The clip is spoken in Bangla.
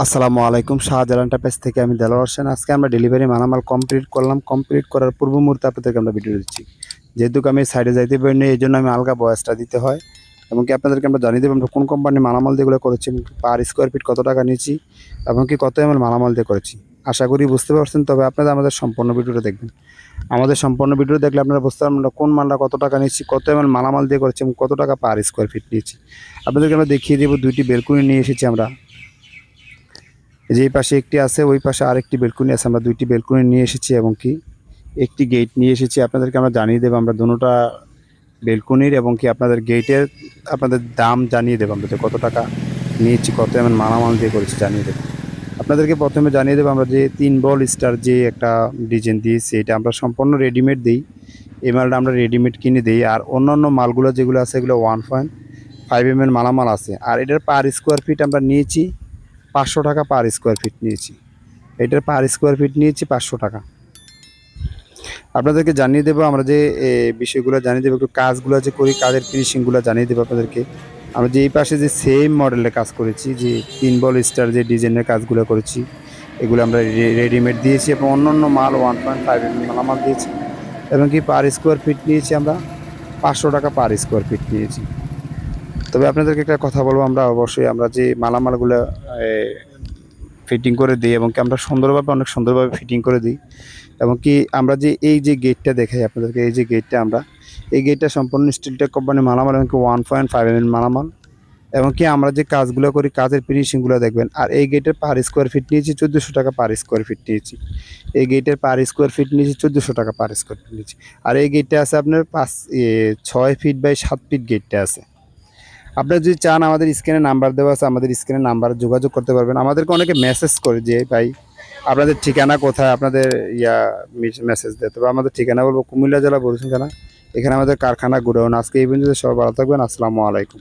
আসসালামু আলাইকুম। শাহজালাল এন্টারপ্রাইজ থেকে আমি দেলোয়ার হোসেন। আজকে আমরা ডেলিভারি মালামাল কমপ্লিট করলাম। কমপ্লিট করার পূর্ব মুহূর্তে আপনাদেরকে আমরা ভিডিও দিচ্ছি। যেহেতু আমি সাইডে যাইতে পারিনি, এইজন্য আমি আলগা ভয়েসটা দিতে হয়। এবং কি আপনাদেরকে আমরা জানিয়ে দেবো আমরা কোন কোম্পানির মালামাল দিয়ে এগুলো করেছি এবং পার স্কোয়ার ফিট কত টাকা নিয়েছি এবং কি কত এমএল মালামাল দিয়ে করেছি। আশা করি বুঝতে পারছেন। তবে আপনারা আমাদের সম্পূর্ণ ভিডিওটা দেখবেন। আমাদের সম্পূর্ণ ভিডিও দেখলে আপনারা বুঝতে পারবেন আমরা কোন মালটা কত টাকা নিচ্ছি, কত এমএল মালামাল দিয়ে করেছি এবং কত টাকা পার স্কোয়ার ফিট নিয়েছি। আপনাদেরকে আমরা দেখিয়ে দেবো। 2টি বেলকুনি নিয়ে এসেছি আমরা। যে পাশে একটি আছে, ওই পাশে আরেকটি বেলকুনি আছে। আমরা 2টি বেলকুনি নিয়ে এসেছি এবং কি একটি গেট নিয়ে এসেছি। আপনাদেরকে আমরা জানিয়ে দেবো আমরা দুটোটা বেলকুনির এবং কি আপনাদের গেটের আপনাদের দাম জানিয়ে দেবো আমরা যে কত টাকা নিয়েছি, কত এমন মালামাল দিয়ে করেছি জানিয়ে দেবো। আপনাদেরকে প্রথমে জানিয়ে দেবো আমরা যে 3 বল স্টার যে একটা ডিজাইন দিয়েছি, এটা আমরা সম্পূর্ণ রেডিমেড দিই। এই মালটা আমরা রেডিমেড কিনে দিই। আর অন্যান্য মালগুলো যেগুলো আছে এগুলো 1.5 mm মালামাল আছে। আর এটার পার স্কোয়ার ফিট আমরা নিয়েছি 500 টাকা পার স্কোয়ার ফিট নিয়েছি। এটার পার স্কোয়ার ফিট নিয়েছি 500 টাকা। আপনাদেরকে জানিয়ে দেবো আমরা যে বিষয়গুলো জানিয়ে দেবো, একটু কাজগুলো যে করি, কাজের ফিনিশিংগুলো জানিয়ে দেবো আপনাদেরকে। আমরা যে এই পাশে যে সেম মডেলের কাজ করেছি, যে 3 বল স্টার যে ডিজাইনের কাজগুলো করেছি, এগুলো আমরা রেডিমেড দিয়েছি এবং অন্যান্য মাল 1.5 mm মালামাল দিয়েছি এবং কি পার স্কোয়ার ফিট নিয়েছি আমরা 500 টাকা পার স্কোয়ার ফিট নিয়েছি। তবে আপনাদেরকে একটা কথা বলবো, আমরা অবশ্যই আমরা যে মালামালগুলো ফিটিং করে দিই এবং কি আমরা সুন্দরভাবে অনেক সুন্দরভাবে ফিটিং করে দিই এবং কি আমরা যে এই যে গেটটা দেখাই আপনাদেরকে, এই যে গেটটা আমরা এই গেটটা সম্পূর্ণ স্টিলটেক কোম্পানির মালামাল এবং কি 1.5 mm মালামাল এবং কি আমরা যে কাজগুলো করি কাজের ফিনিশিংগুলো দেখবেন। আর এই গেটের পার স্কোয়ার ফিট নিয়েছি 1400 টাকা পার স্কোয়ার ফিট নিয়েছি। এই গেটের পার স্কোয়ার ফিট নিয়েছি 1400 টাকা পার স্কোয়ার ফিট নিয়েছি। আর এই গেটটা আছে আপনার 6 ফিট বাই 7 ফিট গেটটা আছে। আপনারা যদি চান আমাদের স্ক্রিনে নাম্বার দেওয়া আছে, আমাদের স্ক্রিনে নাম্বারে যোগাযোগ করতে পারবেন। আমাদেরকে অনেকে মেসেজ করে যে ভাই আপনাদের ঠিকানা কোথায়, আপনাদের মেসেজ দেয়। তবে আমাদের ঠিকানা বলবো কুমিল্লা জেলা বরিশাল থানা। এখানে আমাদের কারখানা গোডাউন। আজকে এই পর্যন্ত সবাই ভালো থাকবেন। আসসালামু আলাইকুম।